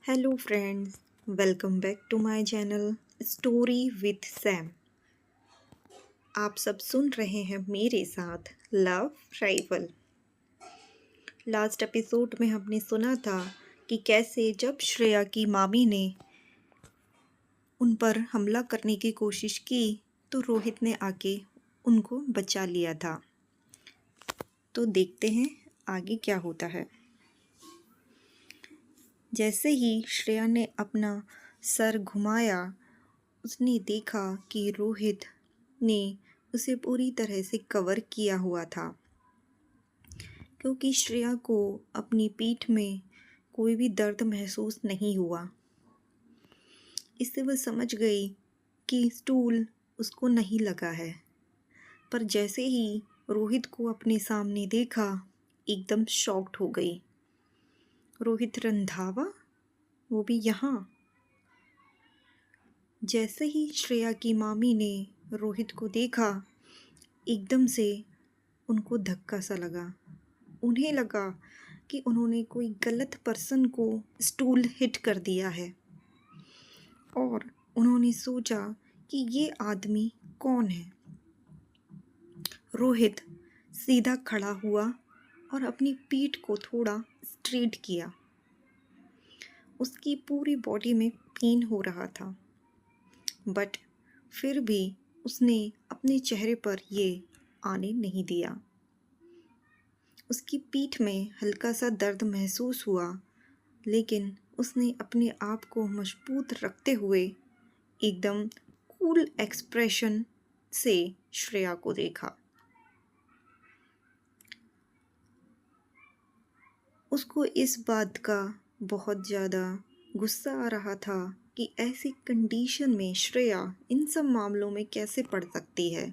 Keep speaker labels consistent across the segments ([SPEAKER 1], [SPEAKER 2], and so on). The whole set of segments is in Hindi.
[SPEAKER 1] Hello friends, welcome back to my channel story with Sam. आप सब सुन रहे हैं मेरे साथ लव राइवल। लास्ट एपिसोड में हमने सुना था कि कैसे जब श्रेया की मामी ने उन पर हमला करने की कोशिश की तो रोहित ने आके उनको बचा लिया था। तो देखते हैं आगे क्या होता है। जैसे ही श्रेया ने अपना सर घुमाया, उसने देखा कि रोहित ने उसे पूरी तरह से कवर किया हुआ था, क्योंकि श्रेया को अपनी पीठ में कोई भी दर्द महसूस नहीं हुआ। इससे वह समझ गई कि स्टूल उसको नहीं लगा है। पर जैसे ही रोहित को अपने सामने देखा, एकदम शॉक्ड हो गई। रोहित रंधावा, वो भी यहाँ। जैसे ही श्रेया की मामी ने रोहित को देखा, एकदम से उनको धक्का सा लगा। उन्हें लगा कि उन्होंने कोई गलत पर्सन को स्टूल हिट कर दिया है और उन्होंने सोचा कि ये आदमी कौन है। रोहित सीधा खड़ा हुआ और अपनी पीठ को थोड़ा स्ट्रेट किया। उसकी पूरी बॉडी में पेन हो रहा था, बट फिर भी उसने अपने चेहरे पर ये आने नहीं दिया। उसकी पीठ में हल्का सा दर्द महसूस हुआ, लेकिन उसने अपने आप को मजबूत रखते हुए एकदम कूल एक्सप्रेशन से श्रेया को देखा। उसको इस बात का बहुत ज़्यादा गुस्सा आ रहा था कि ऐसी कंडीशन में श्रेया इन सब मामलों में कैसे पड़ सकती है।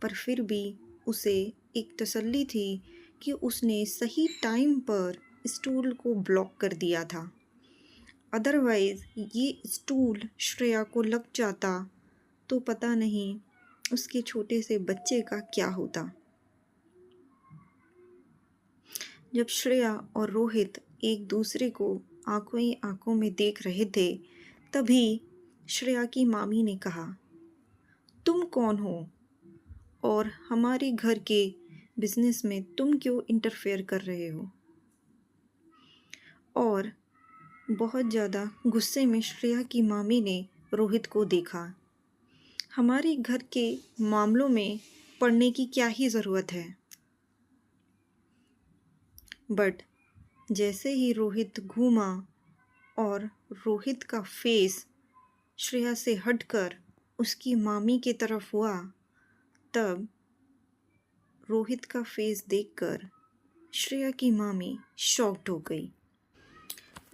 [SPEAKER 1] पर फिर भी उसे एक तसल्ली थी कि उसने सही टाइम पर स्टूल को ब्लॉक कर दिया था। अदरवाइज़ ये स्टूल श्रेया को लग जाता तो पता नहीं उसके छोटे से बच्चे का क्या होता। जब श्रेया और रोहित एक दूसरे को आंखों ही आंखों में देख रहे थे, तभी श्रेया की मामी ने कहा, तुम कौन हो और हमारे घर के बिजनेस में तुम क्यों इंटरफेयर कर रहे हो। और बहुत ज़्यादा गुस्से में श्रेया की मामी ने रोहित को देखा। हमारे घर के मामलों में पड़ने की क्या ही ज़रूरत है। बट जैसे ही रोहित घूमा और रोहित का फेस श्रेया से हटकर उसकी मामी की तरफ हुआ, तब रोहित का फेस देखकर श्रेया की मामी शॉक्ड हो गई।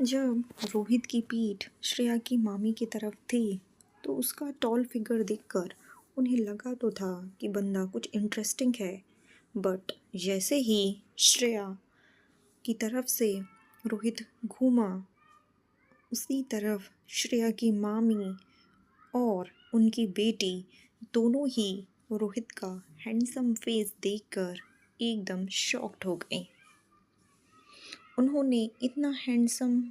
[SPEAKER 1] जब रोहित की पीठ श्रेया की मामी की तरफ थी, तो उसका टॉल फिगर देखकर उन्हें लगा तो था कि बंदा कुछ इंटरेस्टिंग है। बट जैसे ही श्रेया की तरफ से रोहित घूमा, उसी तरफ श्रेया की मामी और उनकी बेटी दोनों ही रोहित का हैंडसम फेस देखकर एकदम शॉक्ड हो गई। उन्होंने इतना हैंडसम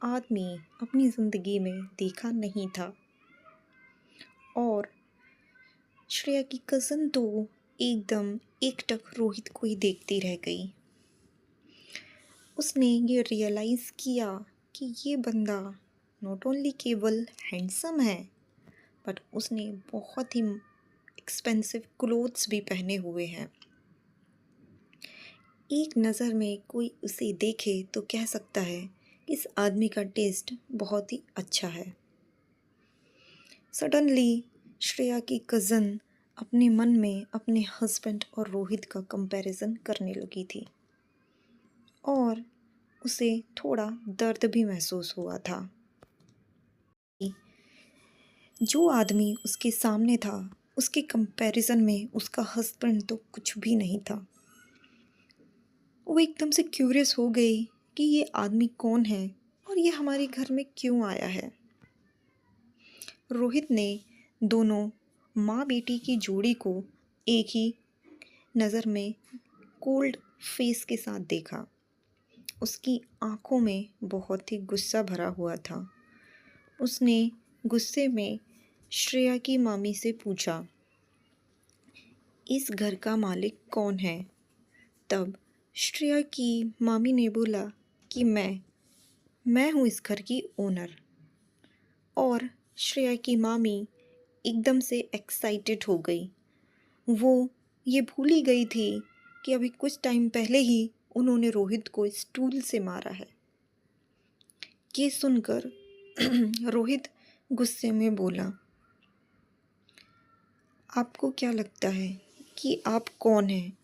[SPEAKER 1] आदमी अपनी ज़िंदगी में देखा नहीं था। और श्रेया की कज़न तो एकदम एकटक रोहित को ही देखती रह गई। उसने ये रियलाइज़ किया कि ये बंदा नॉट ओनली केवल हैंडसम है, बट उसने बहुत ही एक्सपेंसिव क्लोथ्स भी पहने हुए हैं। एक नज़र में कोई उसे देखे तो कह सकता है इस आदमी का टेस्ट बहुत ही अच्छा है। सडनली श्रेया की कज़न अपने मन में अपने हस्बैंड और रोहित का कंपैरिजन करने लगी थी और उसे थोड़ा दर्द भी महसूस हुआ था। जो आदमी उसके सामने था, उसके कंपैरिजन में उसका हस्बैंड तो कुछ भी नहीं था। वो एकदम से क्यूरियस हो गई कि ये आदमी कौन है और ये हमारे घर में क्यों आया है। रोहित ने दोनों माँ बेटी की जोड़ी को एक ही नज़र में कोल्ड फेस के साथ देखा उसकी आंखों में बहुत ही गुस्सा भरा हुआ था। उसने गुस्से में श्रेया की मामी से पूछा, इस घर का मालिक कौन है? तब श्रेया की मामी ने बोला कि मैं हूँ इस घर की ओनर। और श्रेया की मामी एकदम से एक्साइटेड हो गई। वो ये भूल ही गई थी कि अभी कुछ टाइम पहले ही उन्होंने रोहित को स्टूल से मारा है। ये सुनकर रोहित गुस्से में बोला, आपको क्या लगता है कि आप कौन हैं?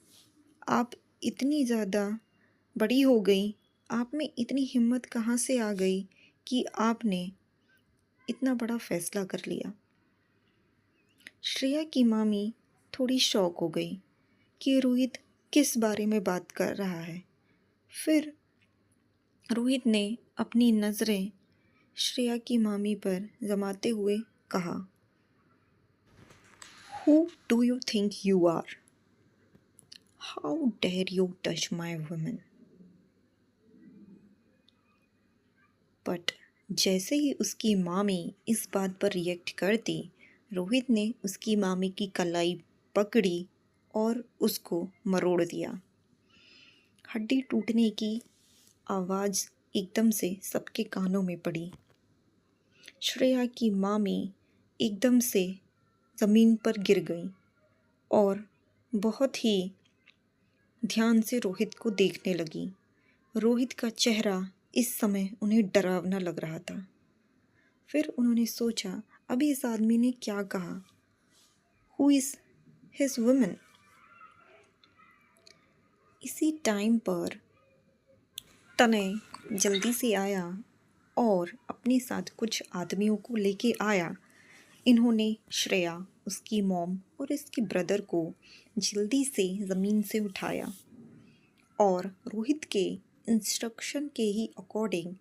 [SPEAKER 1] आप इतनी ज़्यादा बड़ी हो गई, आप में इतनी हिम्मत कहाँ से आ गई कि आपने इतना बड़ा फैसला कर लिया? श्रेया की मामी थोड़ी शॉक हो गई कि रोहित किस बारे में बात कर रहा है। फिर रोहित ने अपनी नज़रें श्रेया की मामी पर जमाते हुए कहा, Who do you think you are? How dare you touch my woman? But जैसे ही उसकी मामी इस बात पर रिएक्ट करती, रोहित ने उसकी मामी की कलाई पकड़ी और उसको मरोड़ दिया। हड्डी टूटने की आवाज़ एकदम से सबके कानों में पड़ी। श्रेया की मामी एकदम से ज़मीन पर गिर गई और बहुत ही ध्यान से रोहित को देखने लगी। रोहित का चेहरा इस समय उन्हें डरावना लग रहा था। फिर उन्होंने सोचा, अभी इस आदमी ने क्या कहा? Who is his woman? इसी टाइम पर तनय जल्दी से आया और अपने साथ कुछ आदमियों को लेके आया। इन्होंने श्रेया, उसकी मॉम और इसके ब्रदर को जल्दी से ज़मीन से उठाया और रोहित के इंस्ट्रक्शन के ही अकॉर्डिंग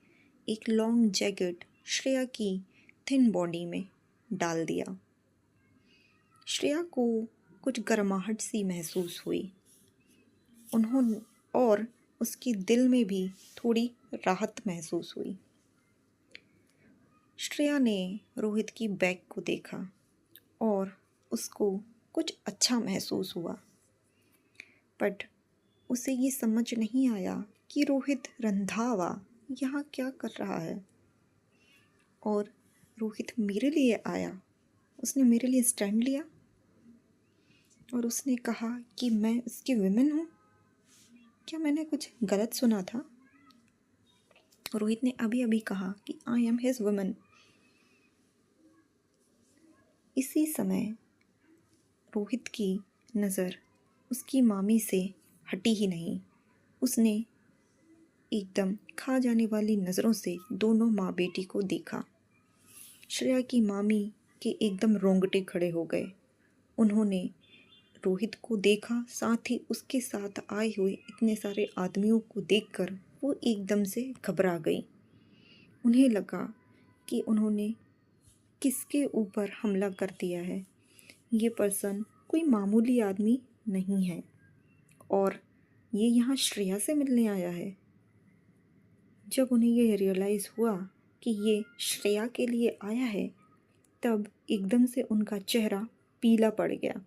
[SPEAKER 1] एक लॉन्ग जैकेट श्रेया की थिन बॉडी में डाल दिया। श्रेया को कुछ गर्माहट सी महसूस हुई उन्होंने और उसके दिल में भी थोड़ी राहत महसूस हुई। श्रेया ने रोहित की बैग को देखा और उसको कुछ अच्छा महसूस हुआ, बट उसे ये समझ नहीं आया कि रोहित रंधावा यहाँ क्या कर रहा है। और रोहित मेरे लिए आया, उसने मेरे लिए स्टैंड लिया और उसने कहा कि मैं उसकी विमेन हूँ। क्या मैंने कुछ गलत सुना था? रोहित ने अभी अभी कहा कि आई एम हिज वुमन। इसी समय रोहित की नज़र उसकी मामी से हटी ही नहीं। उसने एकदम खा जाने वाली नज़रों से दोनों माँ बेटी को देखा। श्रेया की मामी के एकदम रोंगटे खड़े हो गए। उन्होंने रोहित को देखा, साथ ही उसके साथ आए हुए इतने सारे आदमियों को देखकर वो एकदम से घबरा गई। उन्हें लगा कि उन्होंने किसके ऊपर हमला कर दिया है। ये पर्सन कोई मामूली आदमी नहीं है और ये यहाँ श्रेया से मिलने आया है। जब उन्हें ये रियलाइज़ हुआ कि ये श्रेया के लिए आया है, तब एकदम से उनका चेहरा पीला पड़ गया।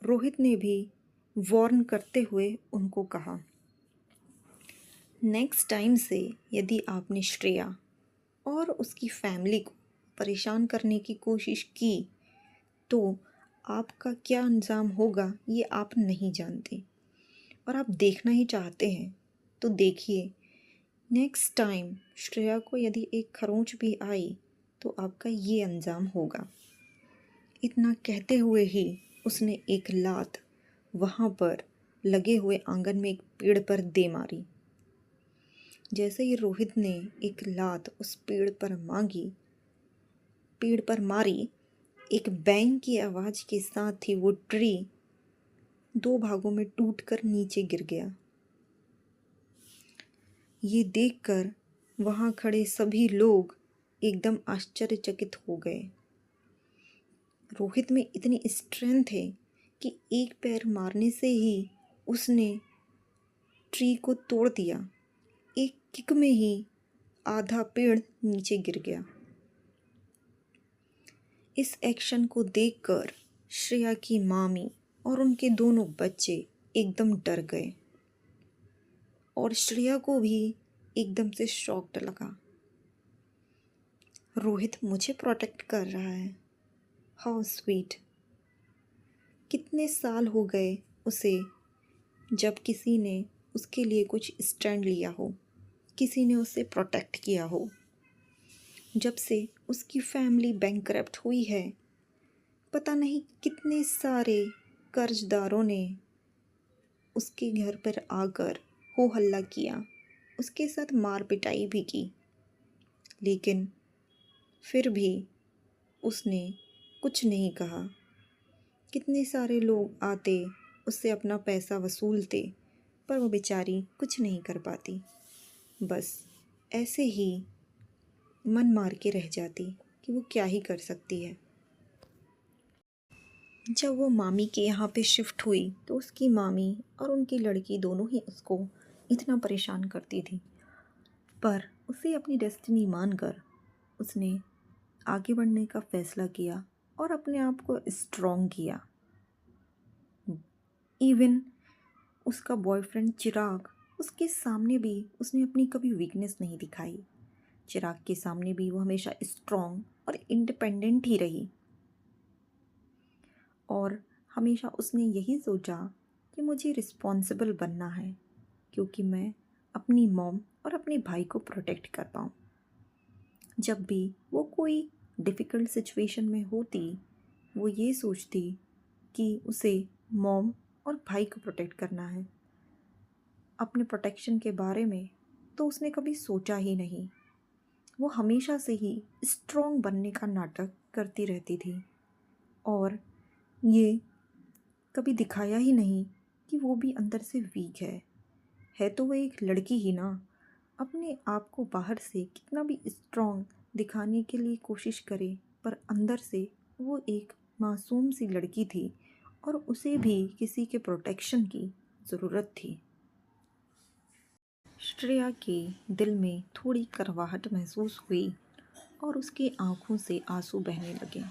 [SPEAKER 1] रोहित ने भी वार्न करते हुए उनको कहा, नेक्स्ट टाइम से यदि आपने श्रेया और उसकी फैमिली को परेशान करने की कोशिश की तो आपका क्या अंजाम होगा ये आप नहीं जानते। और आप देखना ही चाहते हैं तो देखिए, नेक्स्ट टाइम श्रेया को यदि एक खरोंच भी आई तो आपका ये अंजाम होगा। इतना कहते हुए ही उसने एक लात वहाँ पर लगे हुए आंगन में एक पेड़ पर दे मारी। जैसे ही रोहित ने एक लात उस पेड़ पर मारी, एक बैंग की आवाज़ के साथ ही वो ट्री 2 भागों में टूटकर नीचे गिर गया। ये देखकर वहाँ खड़े सभी लोग एकदम आश्चर्यचकित हो गए। रोहित में इतनी स्ट्रेंथ है कि एक पैर मारने से ही उसने ट्री को तोड़ दिया। एक किक में ही आधा पेड़ नीचे गिर गया। इस एक्शन को देखकर श्रेया की मामी और उनके दोनों बच्चे एकदम डर गए और श्रेया को भी एकदम से शॉक्ड लगा। रोहित मुझे प्रोटेक्ट कर रहा है, हाउ स्वीट। कितने साल हो गए उसे जब किसी ने उसके लिए कुछ स्टैंड लिया हो, किसी ने उसे प्रोटेक्ट किया हो। जब से उसकी फैमिली बैंकरप्ट हुई है, पता नहीं कितने सारे कर्जदारों ने उसके घर पर आकर हो हल्ला किया, उसके साथ मार पिटाई भी की, लेकिन फिर भी उसने कुछ नहीं कहा। कितने सारे लोग आते, उससे अपना पैसा वसूलते, पर वो बेचारी कुछ नहीं कर पाती, बस ऐसे ही मन मार के रह जाती कि वो क्या ही कर सकती है। जब वो मामी के यहाँ पे शिफ्ट हुई तो उसकी मामी और उनकी लड़की दोनों ही उसको इतना परेशान करती थी, पर उसे अपनी डेस्टिनी मानकर उसने आगे बढ़ने का फ़ैसला किया और अपने आप को स्ट्रॉन्ग किया। इवन उसका बॉयफ्रेंड चिराग, उसके सामने भी उसने अपनी कभी वीकनेस नहीं दिखाई। चिराग के सामने भी वो हमेशा स्ट्रॉन्ग और इंडिपेंडेंट ही रही और हमेशा उसने यही सोचा कि मुझे रिस्पॉन्सिबल बनना है, क्योंकि मैं अपनी मॉम और अपने भाई को प्रोटेक्ट कर पाऊँ। जब भी वो कोई डिफ़िकल्ट सिचुएशन में होती, वो ये सोचती कि उसे मॉम और भाई को प्रोटेक्ट करना है। अपने प्रोटेक्शन के बारे में तो उसने कभी सोचा ही नहीं। वो हमेशा से ही स्ट्रॉन्ग बनने का नाटक करती रहती थी और ये कभी दिखाया ही नहीं कि वो भी अंदर से वीक है तो वो एक लड़की ही ना। अपने आप को बाहर से कितना भी स्ट्रॉन्ग दिखाने के लिए कोशिश करे, पर अंदर से वो एक मासूम सी लड़की थी और उसे भी किसी के प्रोटेक्शन की ज़रूरत थी। श्रेया के दिल में थोड़ी करवाहट महसूस हुई और उसकी आंखों से आंसू बहने लगे,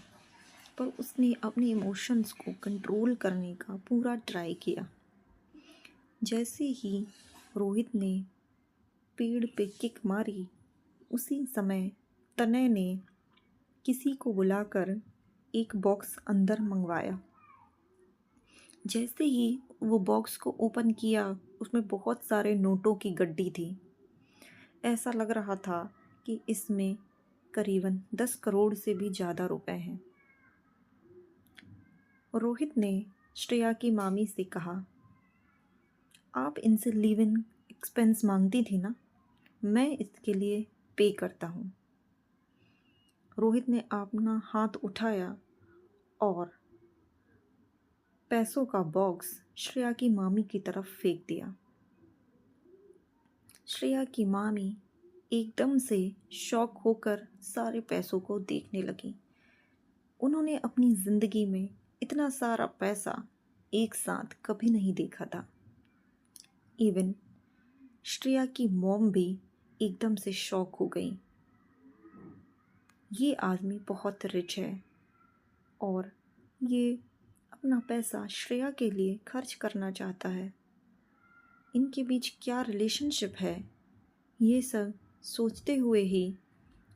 [SPEAKER 1] पर उसने अपने इमोशंस को कंट्रोल करने का पूरा ट्राई किया। जैसे ही रोहित ने पेड़ पे किक मारी, उसी समय तनय ने किसी को बुलाकर एक बॉक्स अंदर मंगवाया। जैसे ही वो बॉक्स को ओपन किया, उसमें बहुत सारे नोटों की गड्डी थी। ऐसा लग रहा था कि इसमें करीबन 10 करोड़ से भी ज़्यादा रुपए हैं। रोहित ने श्रेया की मामी से कहा, आप इनसे लिव इन एक्सपेंस मांगती थी ना, मैं इसके लिए पे करता हूँ। रोहित ने अपना हाथ उठाया और पैसों का बॉक्स श्रेया की मामी की तरफ फेंक दिया। श्रेया की मामी एकदम से शॉक होकर सारे पैसों को देखने लगी। उन्होंने अपनी ज़िंदगी में इतना सारा पैसा एक साथ कभी नहीं देखा था। इवन श्रेया की मॉम भी एकदम से शॉक हो गई। ये आदमी बहुत रिच है और ये अपना पैसा श्रेया के लिए खर्च करना चाहता है। इनके बीच क्या रिलेशनशिप है, ये सब सोचते हुए ही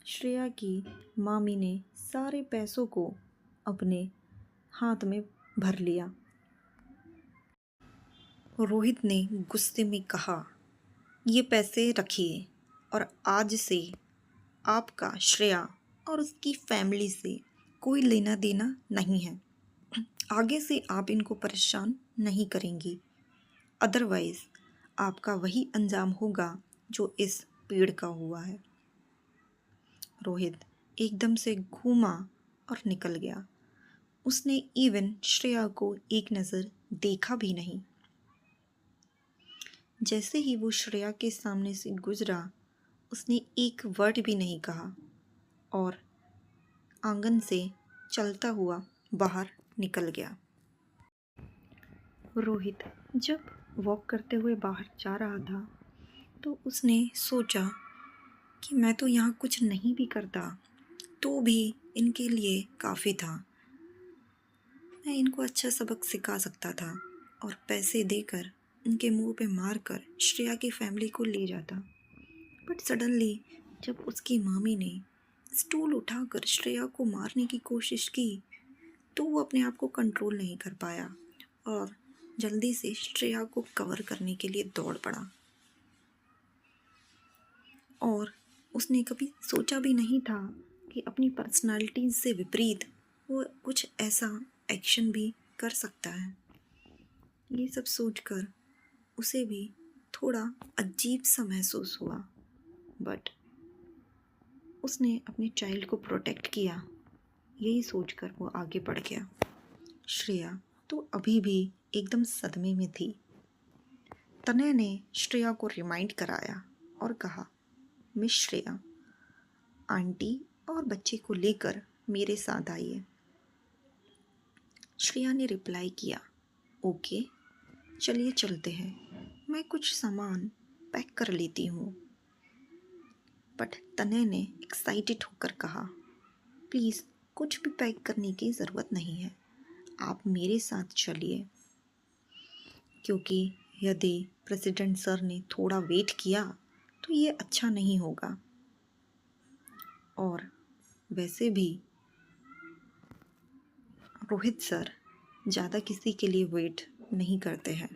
[SPEAKER 1] श्रेया की मामी ने सारे पैसों को अपने हाथ में भर लिया। रोहित ने गुस्से में कहा, ये पैसे रखिए और आज से आपका श्रेया और उसकी फैमिली से कोई लेना देना नहीं है। आगे से आप इनको परेशान नहीं करेंगी, अदरवाइज़ आपका वही अंजाम होगा जो इस पेड़ का हुआ है। रोहित एकदम से घूमा और निकल गया। उसने इवन श्रेया को एक नज़र देखा भी नहीं। जैसे ही वो श्रेया के सामने से गुजरा, उसने एक वर्ड भी नहीं कहा और आंगन से चलता हुआ बाहर निकल गया। रोहित जब वॉक करते हुए बाहर जा रहा था तो उसने सोचा कि मैं तो यहाँ कुछ नहीं भी करता तो भी इनके लिए काफ़ी था। मैं इनको अच्छा सबक सिखा सकता था और पैसे देकर इनके मुंह पे मार कर श्रेया की फैमिली को ले जाता। बट सडनली जब उसकी मामी ने स्टूल उठाकर श्रेया को मारने की कोशिश की तो वो अपने आप को कंट्रोल नहीं कर पाया और जल्दी से श्रेया को कवर करने के लिए दौड़ पड़ा। और उसने कभी सोचा भी नहीं था कि अपनी पर्सनालिटी से विपरीत वो कुछ ऐसा एक्शन भी कर सकता है। ये सब सोचकर उसे भी थोड़ा अजीब सा महसूस हुआ, बट उसने अपने चाइल्ड को प्रोटेक्ट किया। यही सोचकर वो आगे बढ़ गया। श्रेया तो अभी भी एकदम सदमे में थी। तनय ने श्रेया को रिमाइंड कराया और कहा, मिस श्रेया, आंटी और बच्चे को लेकर मेरे साथ आइए। श्रेया ने रिप्लाई किया, ओके चलिए चलते हैं, मैं कुछ सामान पैक कर लेती हूँ। बट तनय ने एक्साइटेड होकर कहा, प्लीज़ कुछ भी पैक करने की ज़रूरत नहीं है, आप मेरे साथ चलिए, क्योंकि यदि प्रेसिडेंट सर ने थोड़ा वेट किया तो ये अच्छा नहीं होगा। और वैसे भी रोहित सर ज़्यादा किसी के लिए वेट नहीं करते हैं।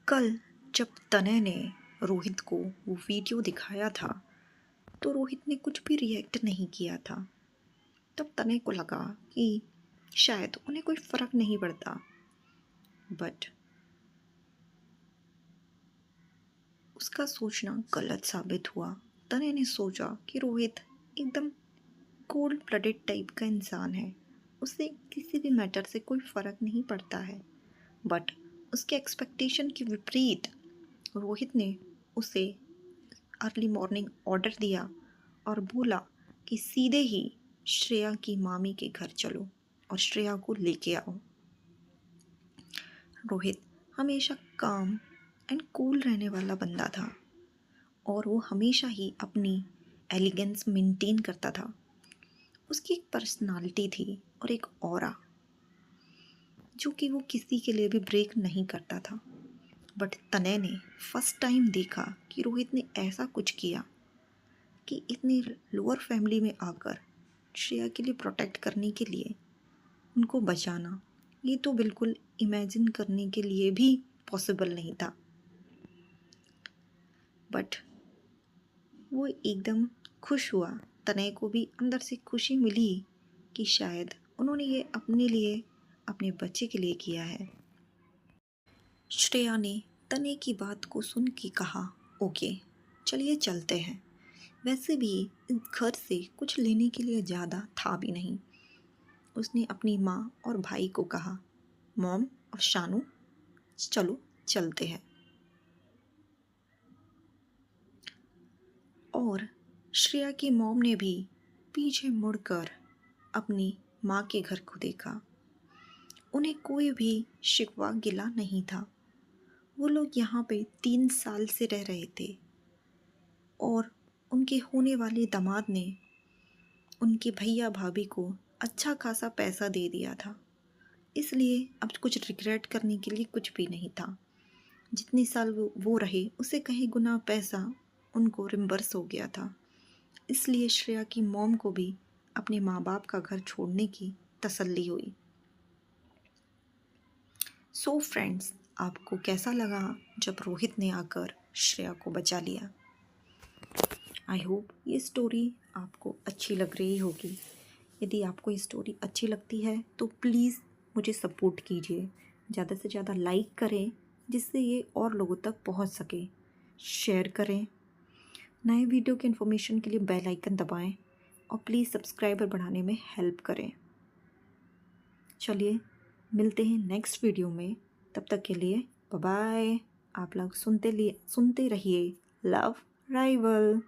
[SPEAKER 1] कल जब तनय ने रोहित को वो वीडियो दिखाया था तो रोहित ने कुछ भी रिएक्ट नहीं किया था। तब तनय को लगा कि शायद उन्हें कोई फ़र्क नहीं पड़ता, बट उसका सोचना गलत साबित हुआ। तनय ने सोचा कि रोहित एकदम कोल्ड ब्लडेड टाइप का इंसान है, उसे किसी भी मैटर से कोई फ़र्क नहीं पड़ता है। बट उसके एक्सपेक्टेशन के विपरीत रोहित ने उसे अर्ली मॉर्निंग ऑर्डर दिया और बोला कि सीधे ही श्रेया की मामी के घर चलो और श्रेया को लेके आओ। रोहित हमेशा काम एंड कूल रहने वाला बंदा था और वो हमेशा ही अपनी एलिगेंस मेंटेन करता था। उसकी एक पर्सनालिटी थी और एक ऑरा जो कि वो किसी के लिए भी ब्रेक नहीं करता था। बट तनय ने फर्स्ट टाइम देखा कि रोहित ने ऐसा कुछ किया कि इतनी लोअर फैमिली में आकर श्रेया के लिए प्रोटेक्ट करने के लिए उनको बचाना, ये तो बिल्कुल इमेजिन करने के लिए भी पॉसिबल नहीं था। बट वो एकदम खुश हुआ। तनय को भी अंदर से खुशी मिली कि शायद उन्होंने ये अपने लिए, अपने बच्चे के लिए किया है। श्रेया ने तनय की बात को सुन के कहा, ओके चलिए चलते हैं। वैसे भी इस घर से कुछ लेने के लिए ज़्यादा था भी नहीं। उसने अपनी माँ और भाई को कहा, मॉम और शानू चलो चलते हैं। और श्रेया की मॉम ने भी पीछे मुड़कर अपनी माँ के घर को देखा। उन्हें कोई भी शिकवा गिला नहीं था। वो लोग यहाँ पे 3 साल से रह रहे थे और उनके होने वाले दामाद ने उनके भैया भाभी को अच्छा खासा पैसा दे दिया था, इसलिए अब कुछ रिग्रेट करने के लिए कुछ भी नहीं था। जितने साल वो रहे उससे कहीं गुना पैसा उनको रिम्बर्स हो गया था। इसलिए श्रेया की मॉम को भी अपने माँ बाप का घर छोड़ने की तसल्ली हुई। सो फ्रेंड्स, आपको कैसा लगा जब रोहित ने आकर श्रेया को बचा लिया? आई होप ये स्टोरी आपको अच्छी लग रही होगी। यदि आपको ये स्टोरी अच्छी लगती है तो प्लीज़ मुझे सपोर्ट कीजिए, ज़्यादा से ज़्यादा लाइक करें जिससे ये और लोगों तक पहुंच सके। शेयर करें, नए वीडियो के इन्फॉर्मेशन के लिए बेल आइकन दबाएं और प्लीज़ सब्सक्राइबर बढ़ाने में हेल्प करें। चलिए मिलते हैं नेक्स्ट वीडियो में, तब तक के लिए बाय बाय। आप लोग सुनते रहिए लव राइवल।